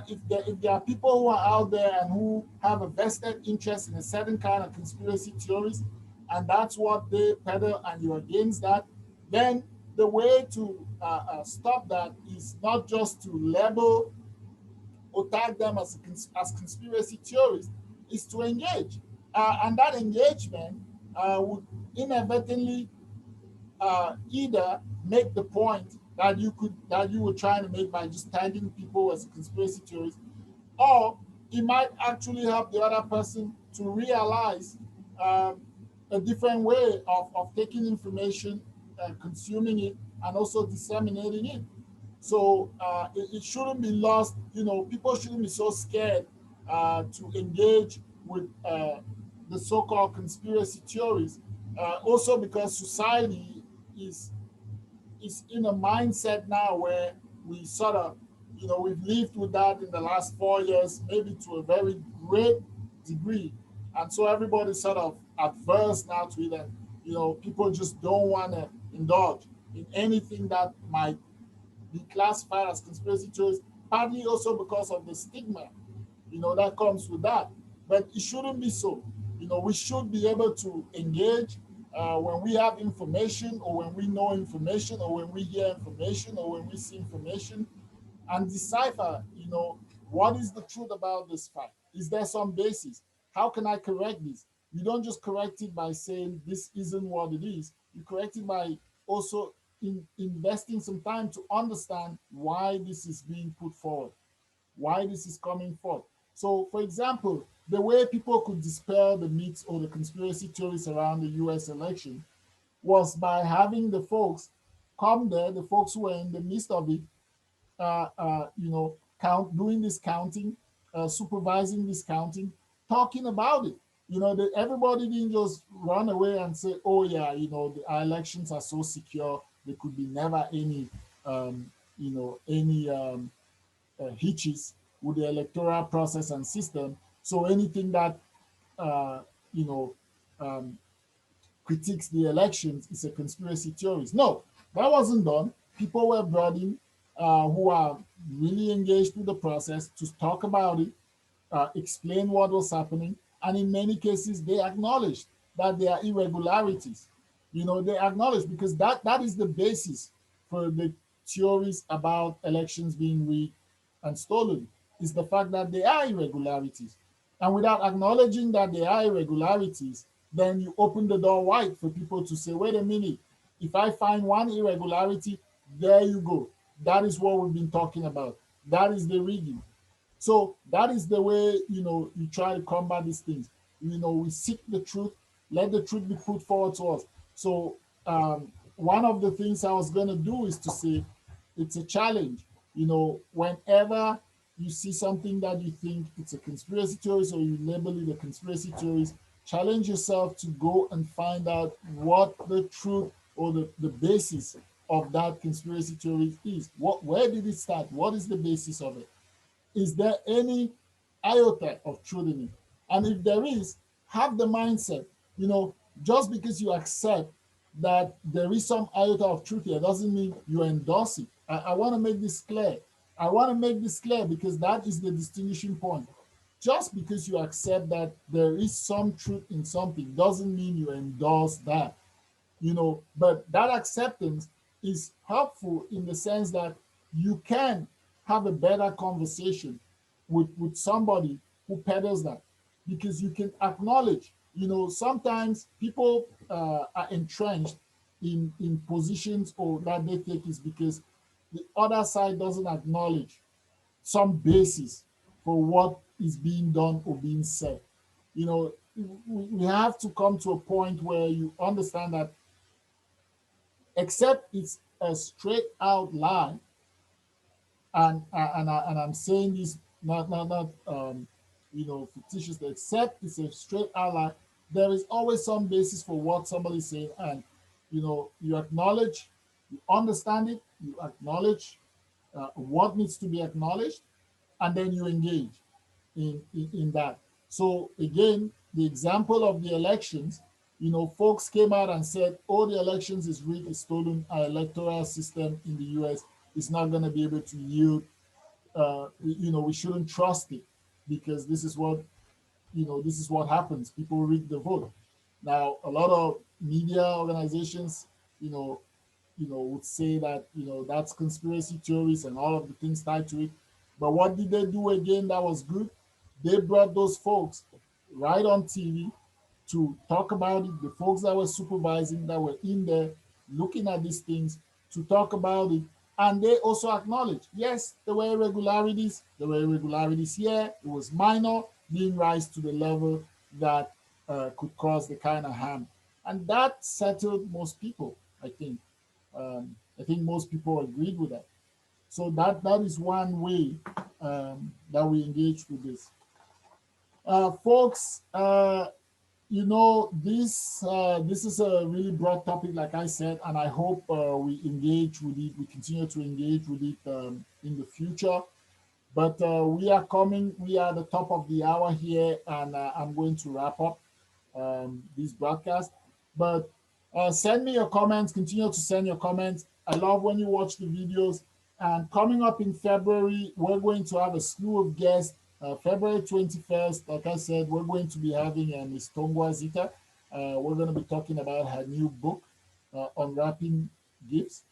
if there are people who are out there and who have a vested interest in a certain kind of conspiracy theories, and that's what they peddle, and you're against that, then the way to stop that is not just to label or tag them as conspiracy theorists, is to engage. And that engagement would inadvertently either make the point that you were trying to make by just tagging people as conspiracy theorists, or it might actually help the other person to realize um, a different way of taking information, consuming it, and also disseminating it. So it shouldn't be lost. People shouldn't be so scared to engage with the so-called conspiracy theories. Also, because society is is in a mindset now where we sort of, we've lived with that in the last 4 years, maybe to a very great degree. And so everybody's sort of adverse now to it. And, people just don't want to indulge in anything that might be classified as conspiracy theories, partly also because of the stigma, that comes with that. But it shouldn't be so. We should be able to engage when we have information, or when we know information, or when we hear information, or when we see information, and decipher, what is the truth about this fact? Is there some basis? How can I correct this? You don't just correct it by saying this isn't what it is. You correct it by also investing some time to understand why this is being put forward, why this is coming forth. So, for example, the way people could dispel the myths or the conspiracy theories around the US election was by having the folks come there, the folks who were in the midst of it, doing this counting, supervising this counting, talking about it. Everybody didn't just run away and say, "Oh yeah, our elections are so secure, there could be never any, any hitches with the electoral process and system. So anything that uh, you know um, critiques the elections is a conspiracy theorist." No, that wasn't done. People were brought in who are really engaged with the process to talk about it, explain what was happening, and in many cases, they acknowledged that there are irregularities. They acknowledge, because that is the basis for the theories about elections being rigged and stolen, is the fact that there are irregularities. And without acknowledging that there are irregularities, then you open the door wide for people to say, wait a minute, if I find one irregularity, there you go. That is what we've been talking about. That is the rigging. So that is the way, you try to combat these things. We seek the truth, let the truth be put forward to us. So one of the things I was going to do is to say it's a challenge. Whenever you see something that you think it's a conspiracy theory, or you label it a conspiracy theory, challenge yourself to go and find out what the truth or the basis of that conspiracy theory is. Where did it start? What is the basis of it? Is there any iota of truth in it? And if there is, have the mindset, just because you accept that there is some iota of truth here doesn't mean you endorse it. I want to make this clear. I want to make this clear because that is the distinguishing point. Just because you accept that there is some truth in something doesn't mean you endorse that. But that acceptance is helpful in the sense that you can have a better conversation with somebody who peddles that, because you can acknowledge, sometimes people are entrenched in positions or that they take is because the other side doesn't acknowledge some basis for what is being done or being said. We have to come to a point where you understand that, except it's a straight out lie, and I'm saying this not fictitiously, except it's a straight out lie, there is always some basis for what somebody's saying, and you acknowledge, you understand it, you acknowledge what needs to be acknowledged, and then you engage in that. So again, the example of the elections, folks came out and said, "Oh, the elections is rigged, is stolen. Our electoral system in the U.S. is not going to be able to yield. We shouldn't trust it because this is what happens. People rig the vote." Now, a lot of media organizations, you know, would say that that's conspiracy theories and all of the things tied to it. But what did they do again that was good? They brought those folks right on TV to talk about it. The folks that were supervising, that were in there looking at these things, to talk about it. And they also acknowledge, yes, there were irregularities. There were irregularities here. It was minor, didn't rise to the level that could cause the kind of harm. And that settled most people, I think. I think most people agreed with that. So that is one way that we engage with this. Folks, this is a really broad topic, like I said, and I hope we engage with it. We continue to engage with it in the future. But we are at the top of the hour here, and I'm going to wrap up this broadcast. But send me your comments, continue to send your comments. I love when you watch the videos. And coming up in February, we're going to have a slew of guests. February 21st, like I said, we're going to be having Miss Tongwa Zita. We're going to be talking about her new book, Unwrapping Gifts,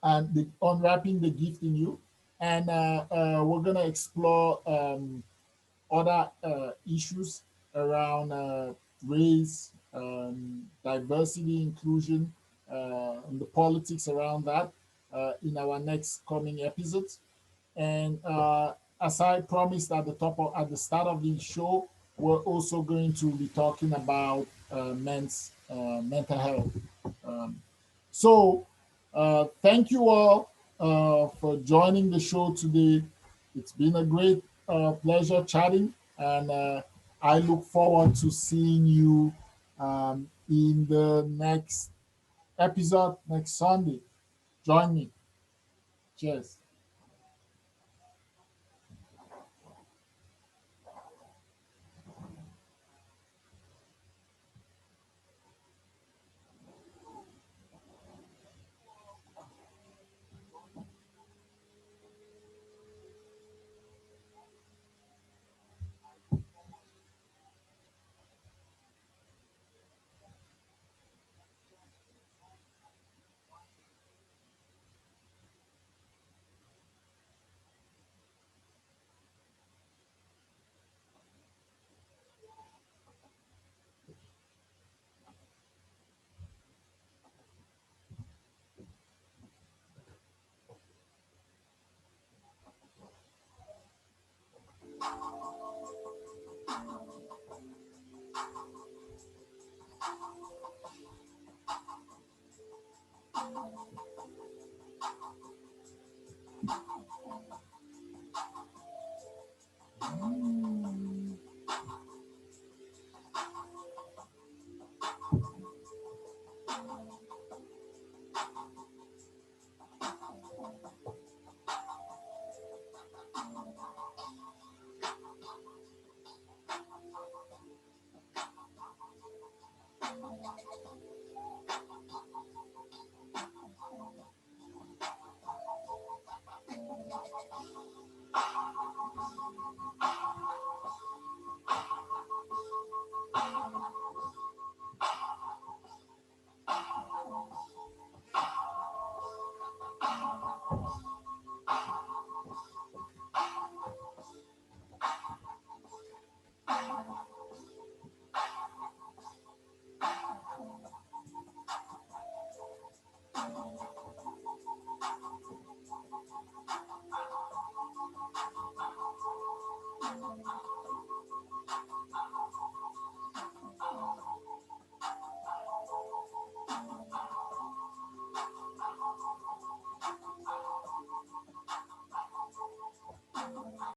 and Unwrapping the Gift in You. And we're going to explore other issues around race, diversity, inclusion, and the politics around that in our next coming episodes. And as I promised at the start of the show, we're also going to be talking about men's mental health. Um, so, thank you all for joining the show today. It's been a great pleasure chatting, and I look forward to seeing you in the next episode next Sunday. Join me. Cheers.